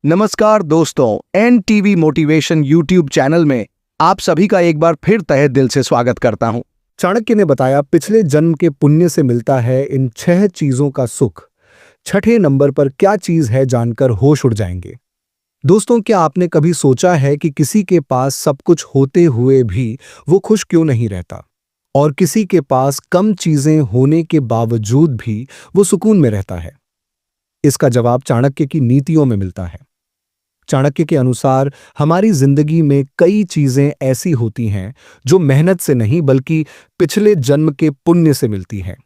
नमस्कार दोस्तों, N TV motivation YouTube channel में आप सभी का एक बार फिर तहे दिल से स्वागत करता हूं। चाणक्य ने बताया पिछले जन्म के पुण्य से मिलता है इन 6 चीजों का सुख। छठे नंबर पर क्या चीज है जानकर होश उड़ जाएंगे। दोस्तों, क्या आपने कभी सोचा है कि किसी के पास सब कुछ होते हुए भी वो खुश क्यों नहीं रहता, और किसी के पास कम चीजें होने के बावजूद भी वो सुकून में रहता है? इसका जवाब चाणक्य की नीतियों में मिलता है। चाणक्य के अनुसार हमारी जिंदगी में कई चीजें ऐसी होती हैं जो मेहनत से नहीं बल्कि पिछले जन्म के पुण्य से मिलती हैं।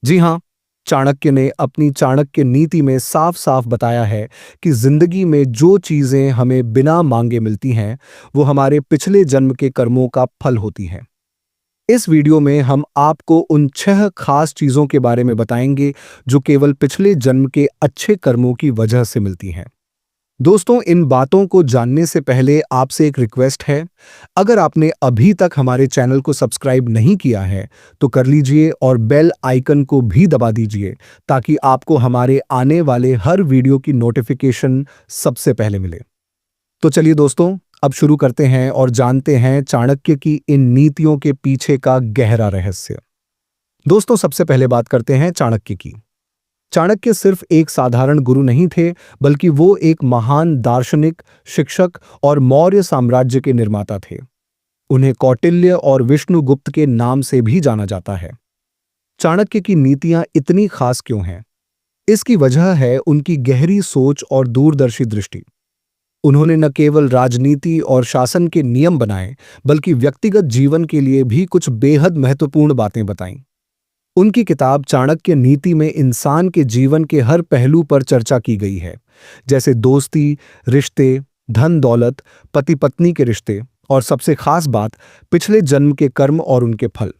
जी हां, चाणक्य ने अपनी चाणक्य नीति में साफ साफ बताया है कि जिंदगी में जो चीजें हमें बिना मांगे मिलती हैं वो हमारे पिछले जन्म के कर्मों का फल होती हैं। इस वीडियो में हम आपको उन 6 खास चीजों के बारे में बताएंगे जो केवल पिछले जन्म के अच्छे कर्मों की वजह से मिलती हैं। दोस्तों, इन बातों को जानने से पहले आपसे एक रिक्वेस्ट है। अगर आपने अभी तक हमारे चैनल को सब्सक्राइब नहीं किया है तो कर लीजिए और बेल आइकन को भी दबा दीजिए ताकि आपको हमारे आने वाले हर वीडियो की नोटिफिकेशन सबसे पहले मिले। तो चलिए दोस्तों, अब शुरू करते हैं और जानते हैं चाणक्य की इन नीतियों के पीछे का गहरा रहस्य। दोस्तों, सबसे पहले बात करते हैं चाणक्य की। चाणक्य सिर्फ एक साधारण गुरु नहीं थे, बल्कि वो एक महान दार्शनिक, शिक्षक और मौर्य साम्राज्य के निर्माता थे। उन्हें कौटिल्य और विष्णुगुप्त के नाम से भी जाना जाता है। चाणक्य की नीतियां इतनी खास क्यों हैं? इसकी वजह है उनकी गहरी सोच और दूरदर्शी दृष्टि। उन्होंने न केवल राजनीति और शासन के नियम बनाए, बल्कि व्यक्तिगत जीवन के लिए भी कुछ बेहद महत्वपूर्ण बातें बताईं। उनकी किताब चाणक्य नीति में इंसान के जीवन के हर पहलू पर चर्चा की गई है, जैसे दोस्ती, रिश्ते, धन दौलत, पति पत्नी के रिश्ते और सबसे खास बात, पिछले जन्म के कर्म और उनके फल।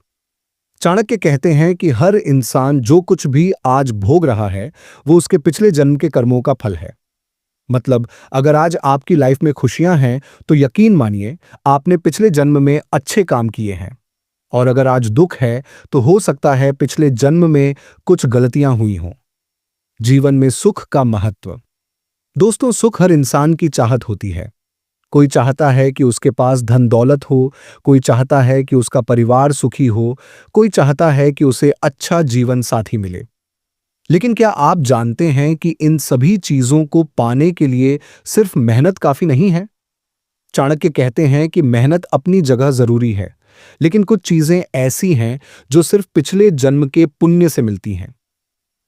चाणक्य कहते हैं कि हर इंसान जो कुछ भी आज भोग रहा है वो उसके पिछले जन्म के कर्मों का फल है। मतलब, अगर आज आपकी लाइफ में खुशियां हैं तो यकीन मानिए आपने पिछले जन्म में अच्छे काम किए हैं, और अगर आज दुख है तो हो सकता है पिछले जन्म में कुछ गलतियां हुई हों। जीवन में सुख का महत्व। दोस्तों, सुख हर इंसान की चाहत होती है। कोई चाहता है कि उसके पास धन दौलत हो, कोई चाहता है कि उसका परिवार सुखी हो, कोई चाहता है कि उसे अच्छा जीवन साथी मिले। लेकिन क्या आप जानते हैं कि इन सभी चीजों को पाने के लिए सिर्फ मेहनत काफी नहीं है? चाणक्य कहते हैं कि मेहनत अपनी जगह जरूरी है, लेकिन कुछ चीजें ऐसी हैं जो सिर्फ पिछले जन्म के पुण्य से मिलती हैं।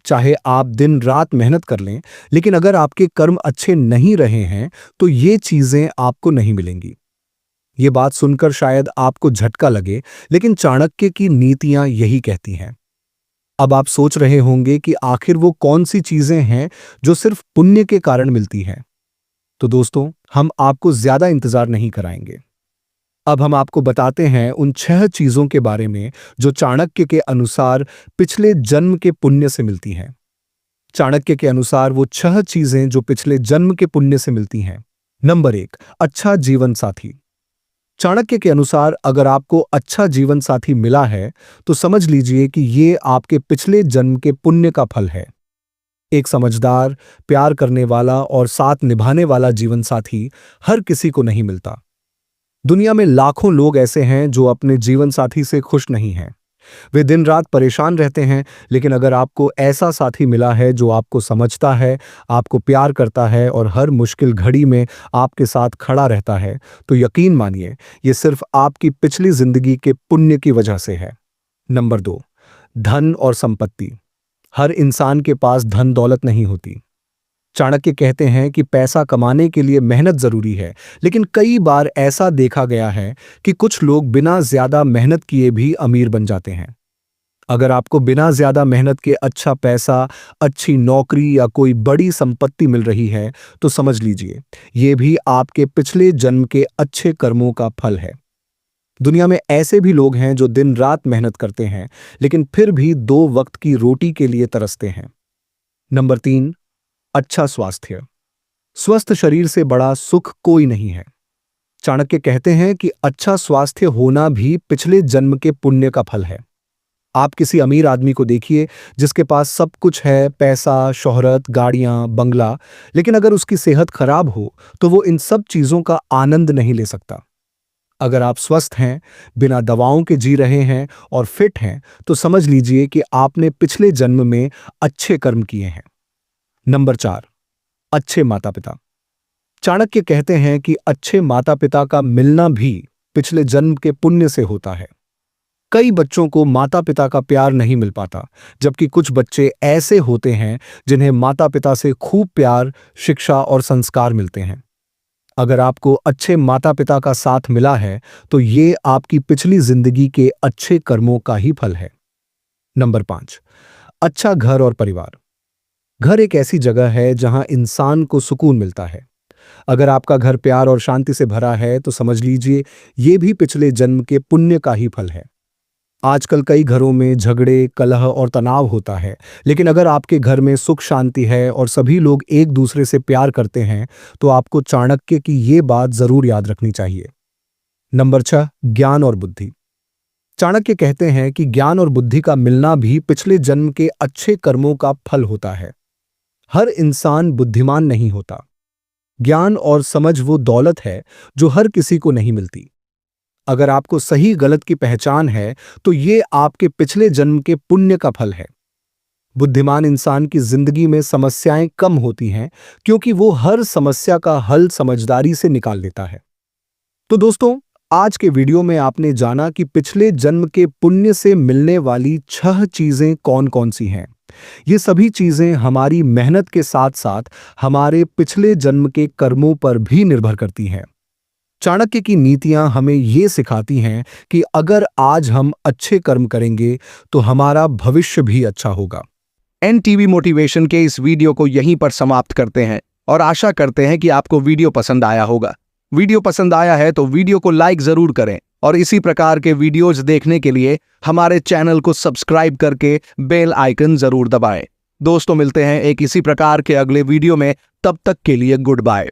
चाहे आप दिन रात मेहनत कर लें, लेकिन अगर आपके कर्म अच्छे नहीं रहे हैं तो ये चीजें आपको नहीं मिलेंगी। ये बात सुनकर शायद आपको झटका लगे, लेकिन चाणक्य की नीतियां यही कहती हैं। अब आप सोच रहे होंगे कि आखिर वो कौन सी चीजें हैं जो सिर्फ पुण्य के कारण मिलती हैं। तो दोस्तों, हम आपको ज्यादा इंतजार नहीं कराएंगे। अब हम आपको बताते हैं उन 6 चीजों के बारे में जो चाणक्य के अनुसार पिछले जन्म के पुण्य से मिलती हैं। चाणक्य के अनुसार वो 6 चीजें जो पिछले जन्म के पुण्य से मिलती हैं। नंबर 1, अच्छा जीवन साथी। चाणक्य के अनुसार अगर आपको अच्छा जीवन साथी मिला है तो समझ लीजिए कि ये आपके पिछले जन्म के पुण्य का फल है। एक समझदार, प्यार करने वाला और साथ निभाने वाला जीवन साथी हर किसी को नहीं मिलता। दुनिया में लाखों लोग ऐसे हैं जो अपने जीवन साथी से खुश नहीं हैं। वे दिन रात परेशान रहते हैं, लेकिन अगर आपको ऐसा साथी मिला है जो आपको समझता है, आपको प्यार करता है और हर मुश्किल घड़ी में आपके साथ खड़ा रहता है, तो यकीन मानिए ये सिर्फ आपकी पिछली जिंदगी के पुण्य की वजह से है। नंबर 2, धन और संपत्ति। हर इंसान के पास धन दौलत नहीं होती। चाणक्य कहते हैं कि पैसा कमाने के लिए मेहनत जरूरी है, लेकिन कई बार ऐसा देखा गया है कि कुछ लोग बिना ज्यादा मेहनत किए भी अमीर बन जाते हैं। अगर आपको बिना ज्यादा मेहनत के अच्छा पैसा, अच्छी नौकरी या कोई बड़ी संपत्ति मिल रही है तो समझ लीजिए ये भी आपके पिछले जन्म के अच्छे कर्मों का फल है। दुनिया में ऐसे भी लोग हैं जो दिन रात मेहनत करते हैं, लेकिन फिर भी 2 वक्त की रोटी के लिए तरसते हैं। नंबर 3, अच्छा स्वास्थ्य। स्वस्थ शरीर से बड़ा सुख कोई नहीं है। चाणक्य कहते हैं कि अच्छा स्वास्थ्य होना भी पिछले जन्म के पुण्य का फल है। आप किसी अमीर आदमी को देखिए जिसके पास सब कुछ है, पैसा, शोहरत, गाड़ियां, बंगला, लेकिन अगर उसकी सेहत खराब हो तो वो इन सब चीजों का आनंद नहीं ले सकता। अगर आप स्वस्थ हैं, बिना दवाओं के जी रहे हैं और फिट हैं, तो समझ लीजिए कि आपने पिछले जन्म में अच्छे कर्म किए हैं। नंबर 4, अच्छे माता पिता। चाणक्य कहते हैं कि अच्छे माता पिता का मिलना भी पिछले जन्म के पुण्य से होता है। कई बच्चों को माता पिता का प्यार नहीं मिल पाता, जबकि कुछ बच्चे ऐसे होते हैं जिन्हें माता पिता से खूब प्यार, शिक्षा और संस्कार मिलते हैं। अगर आपको अच्छे माता पिता का साथ मिला है तो ये आपकी पिछली जिंदगी के अच्छे कर्मों का ही फल है। नंबर 5, अच्छा घर और परिवार। घर एक ऐसी जगह है जहां इंसान को सुकून मिलता है। अगर आपका घर प्यार और शांति से भरा है तो समझ लीजिए ये भी पिछले जन्म के पुण्य का ही फल है। आजकल कई घरों में झगड़े, कलह और तनाव होता है, लेकिन अगर आपके घर में सुख शांति है और सभी लोग एक दूसरे से प्यार करते हैं तो आपको चाणक्य की ये बात जरूर याद रखनी चाहिए। नंबर 6, ज्ञान और बुद्धि। चाणक्य कहते हैं कि ज्ञान और बुद्धि का मिलना भी पिछले जन्म के अच्छे कर्मों का फल होता है। हर इंसान बुद्धिमान नहीं होता। ज्ञान और समझ वो दौलत है जो हर किसी को नहीं मिलती। अगर आपको सही गलत की पहचान है तो ये आपके पिछले जन्म के पुण्य का फल है। बुद्धिमान इंसान की जिंदगी में समस्याएं कम होती हैं क्योंकि वो हर समस्या का हल समझदारी से निकाल लेता है। तो दोस्तों, आज के वीडियो में आपने जाना कि पिछले जन्म के पुण्य से मिलने वाली 6 चीजें कौन कौन सी हैं। ये सभी चीजें हमारी मेहनत के साथ साथ हमारे पिछले जन्म के कर्मों पर भी निर्भर करती हैं। चाणक्य की नीतियां हमें ये सिखाती हैं कि अगर आज हम अच्छे कर्म करेंगे तो हमारा भविष्य भी अच्छा होगा। NTV मोटिवेशन के इस वीडियो को यहीं पर समाप्त करते हैं और आशा करते हैं कि आपको वीडियो पसंद आया होगा। वीडियो पसंद आया है तो वीडियो को लाइक जरूर करें और इसी प्रकार के वीडियोज देखने के लिए हमारे चैनल को सब्सक्राइब करके बेल आइकन जरूर दबाएं। दोस्तों, मिलते हैं एक इसी प्रकार के अगले वीडियो में। तब तक के लिए गुड बाय।